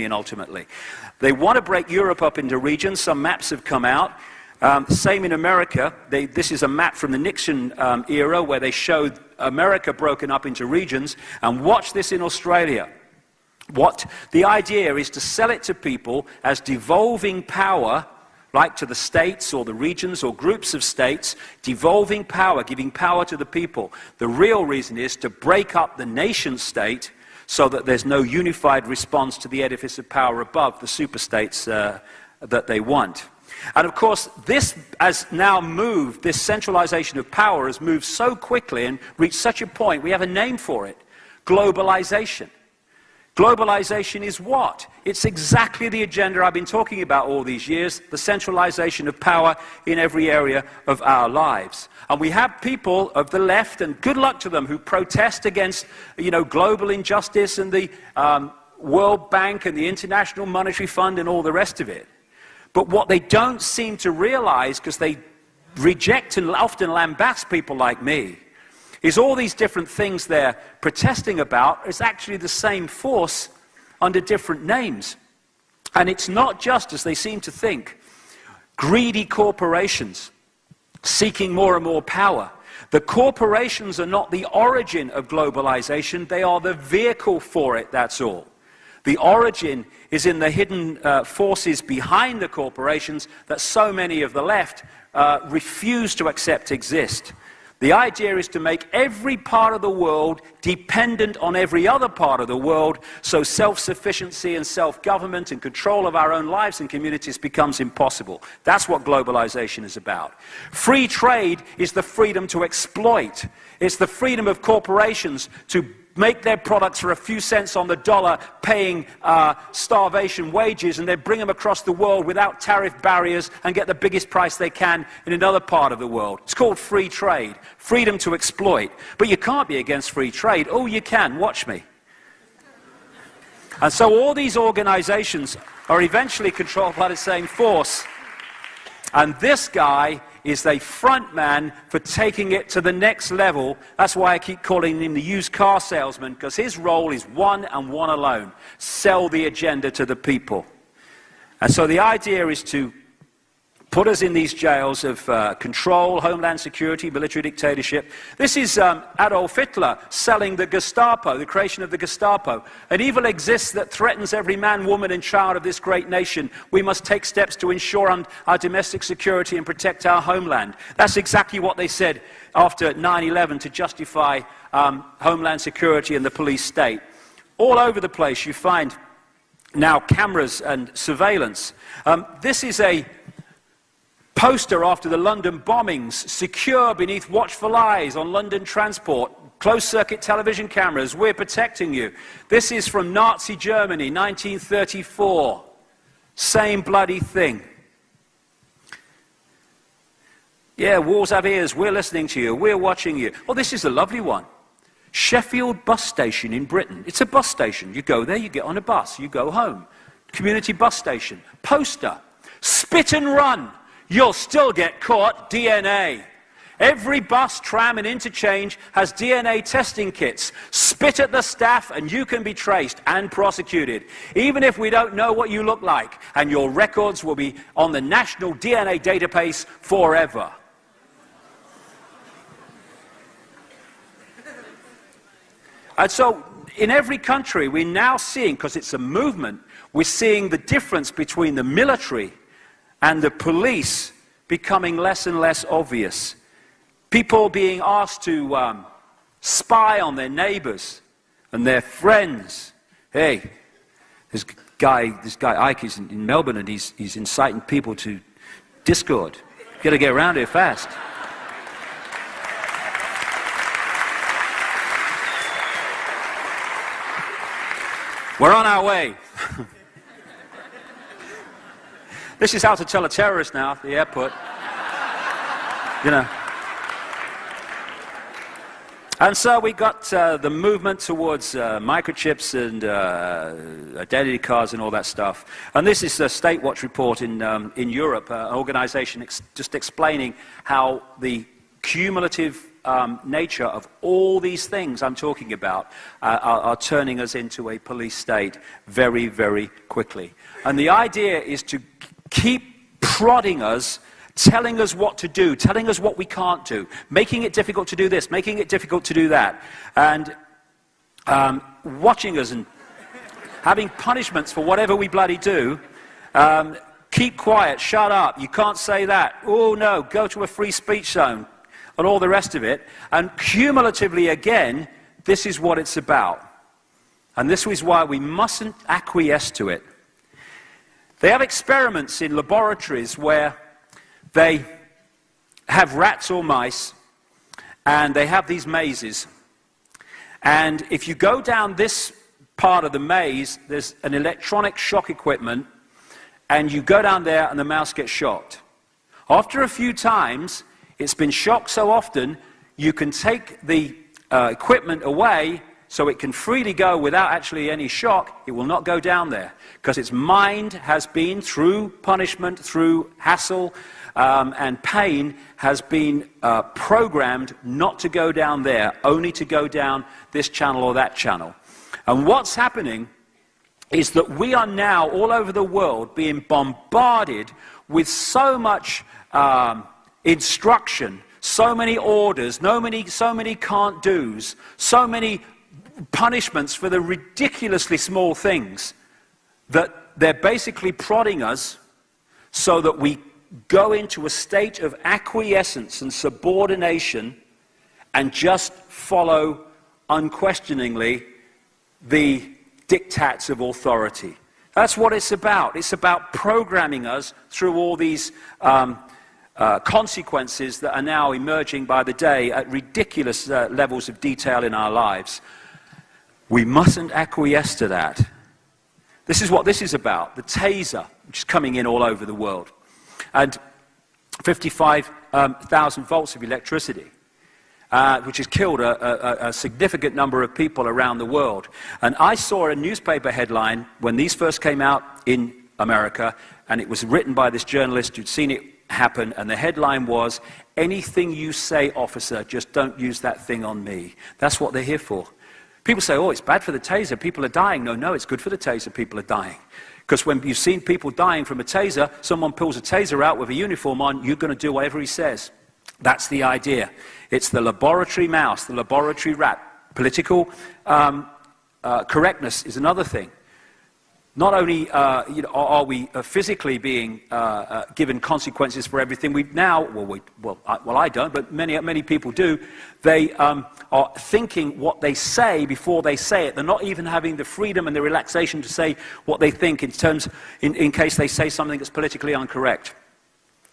ultimately. They want to break Europe up into regions. Some maps have come out. Same in America. This is a map from the Nixon era where they showed America broken up into regions. And watch this in Australia. What the idea is to sell it to people as devolving power, like to the states or the regions or groups of states, devolving power, giving power to the people. The real reason is to break up the nation state so that there's no unified response to the edifice of power above, the superstates that they want. And of course, this has now moved, this centralization of power has moved so quickly and reached such a point, we have a name for it: globalization. Globalization is what? It's exactly the agenda I've been talking about all these years, the centralization of power in every area of our lives. And we have people of the left, and good luck to them, who protest against, global injustice and the World Bank and the International Monetary Fund and all the rest of it. But what they don't seem to realize, because they reject and often lambast people like me, is all these different things they're protesting about is actually the same force under different names. And it's not just, as they seem to think, greedy corporations seeking more and more power. The corporations are not the origin of globalization, they are the vehicle for it, that's all. The origin is in the hidden forces behind the corporations that so many of the left refuse to accept exist. The idea is to make every part of the world dependent on every other part of the world, so self-sufficiency and self-government and control of our own lives and communities becomes impossible. That's what globalization is about. Free trade is the freedom to exploit. It's the freedom of corporations to make their products for a few cents on the dollar, paying starvation wages, and then bring them across the world without tariff barriers and get the biggest price they can in another part of the world. It's called free trade, freedom to exploit. But you can't be against free trade. Oh, you can. Watch me. And so all these organizations are eventually controlled by the same force. And this guy is the front man for taking it to the next level. That's why I keep calling him the used car salesman, because his role is one and one alone: sell the agenda to the people. And so the idea is to put us in these jails of control, homeland security, military dictatorship. This is Adolf Hitler selling the Gestapo, the creation of the Gestapo. An evil exists that threatens every man, woman, and child of this great nation. We must take steps to ensure our domestic security and protect our homeland. That's exactly what they said after 9/11 to justify homeland security and the police state. All over the place you find now cameras and surveillance. This is a poster after the London bombings: secure beneath watchful eyes on London transport, closed-circuit television cameras, we're protecting you. This is from Nazi Germany, 1934. Same bloody thing. Yeah, walls have ears, we're listening to you, we're watching you. Oh, this is a lovely one. Sheffield bus station in Britain. It's a bus station. You go there, you get on a bus, you go home. Community bus station. Poster: spit and run. You'll still get caught. DNA. Every bus, tram and interchange has DNA testing kits. Spit at the staff and you can be traced and prosecuted, even if we don't know what you look like, and your records will be on the national DNA database forever. And so in every country we're now seeing, because it's a movement, we're seeing the difference between the military and the police becoming less and less obvious. People being asked to spy on their neighbors and their friends. Hey, this guy Ike is in Melbourne, and he's inciting people to discord. You've got to get around here fast. We're on our way. This is how to tell a terrorist now at the airport. And so we got the movement towards microchips and identity cards and all that stuff. And this is a State Watch report in Europe, an organization just explaining how the cumulative nature of all these things I'm talking about are turning us into a police state very, very quickly. And the idea is to keep prodding us, telling us what to do, telling us what we can't do, making it difficult to do this, making it difficult to do that, and watching us and having punishments for whatever we bloody do. Keep quiet, shut up, you can't say that, oh no, go to a free speech zone, and all the rest of it. And cumulatively again, this is what it's about. And this is why we mustn't acquiesce to it. They have experiments in laboratories where they have rats or mice, and they have these mazes. And if you go down this part of the maze, there's an electronic shock equipment, and you go down there and the mouse gets shocked. After a few times, it's been shocked so often, you can take the equipment away so it can freely go without actually any shock. It will not go down there because its mind has been, through punishment, through hassle and pain, has been programmed not to go down there, only to go down this channel or that channel. And what's happening is that we are now all over the world being bombarded with so much instruction, so many orders, so many can't do's, so many punishments for the ridiculously small things, that they're basically prodding us so that we go into a state of acquiescence and subordination and just follow unquestioningly the diktats of authority. That's what it's about. It's about programming us through all these consequences that are now emerging by the day at ridiculous levels of detail in our lives. We mustn't acquiesce to that. This is what this is about. The taser, which is coming in all over the world. And 55,000 volts of electricity. Which has killed a significant number of people around the world. And I saw a newspaper headline when these first came out in America, and it was written by this journalist who'd seen it happen, and the headline was, "Anything you say, officer, just don't use that thing on me." That's what they're here for. People say, oh, it's bad for the taser, people are dying. No, it's good for the taser, people are dying. Because when you've seen people dying from a taser, someone pulls a taser out with a uniform on, you're going to do whatever he says. That's the idea. It's the laboratory mouse, the laboratory rat. Political correctness is another thing. Not only are we physically being given consequences for everything we've now, I don't, but many people do. They are thinking what they say before they say it. They're not even having the freedom and the relaxation to say what they think in case they say something that's politically incorrect.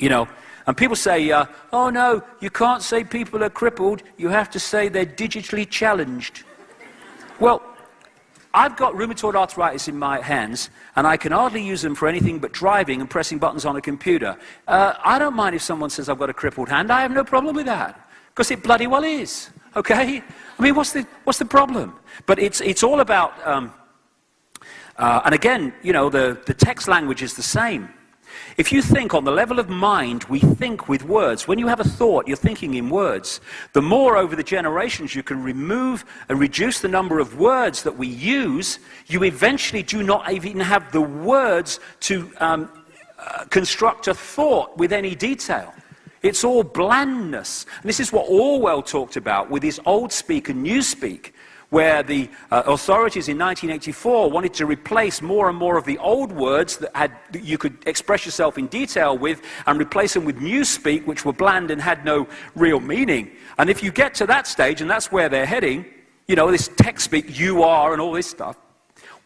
You know. And people say, oh no, you can't say people are crippled, you have to say they're digitally challenged. Well, I've got rheumatoid arthritis in my hands, and I can hardly use them for anything but driving and pressing buttons on a computer. I don't mind if someone says I've got a crippled hand, I have no problem with that, because it bloody well is, okay? I mean, what's the problem? But it's all about, and again, you know, the text language is the same. If you think on the level of mind, we think with words. When you have a thought, you're thinking in words. The more over the generations you can remove and reduce the number of words that we use, you eventually do not even have the words to construct a thought with any detail. It's all blandness. And this is what Orwell talked about with his old speak and new speak, where the authorities in 1984 wanted to replace more and more of the old words that you could express yourself in detail with and replace them with newspeak, which were bland and had no real meaning. And if you get to that stage, and that's where they're heading, you know, this text speak, you are, and all this stuff,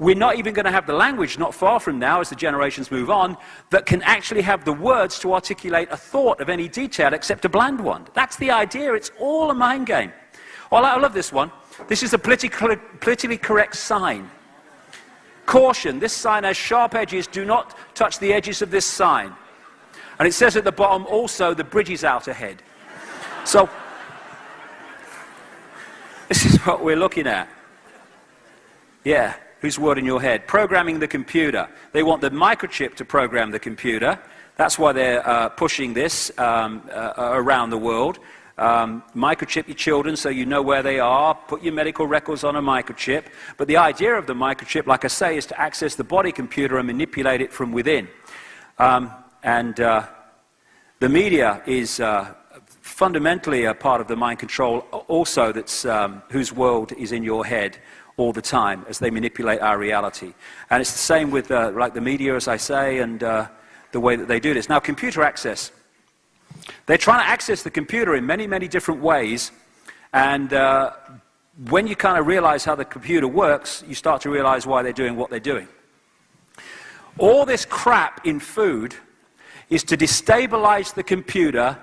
we're not even going to have the language, not far from now, as the generations move on, that can actually have the words to articulate a thought of any detail except a bland one. That's the idea. It's all a mind game. Well, I love this one. This is a politically correct sign. Caution, this sign has sharp edges. Do not touch the edges of this sign. And it says at the bottom, also, the bridge is out ahead. So, this is what we're looking at. Yeah, whose word in your head? Programming the computer. They want the microchip to program the computer. That's why they're pushing this around the world. Microchip your children so you know where they are, put your medical records on a microchip. But the idea of the microchip, like I say, is to access the body computer and manipulate it from within. The media is fundamentally a part of the mind control also, that's whose world is in your head all the time as they manipulate our reality. And it's the same with like the media, as I say, and the way that they do this. Now, computer access. They're trying to access the computer in many, many different ways, and when you kind of realize how the computer works, you start to realize why they're doing what they're doing. All this crap in food is to destabilize the computer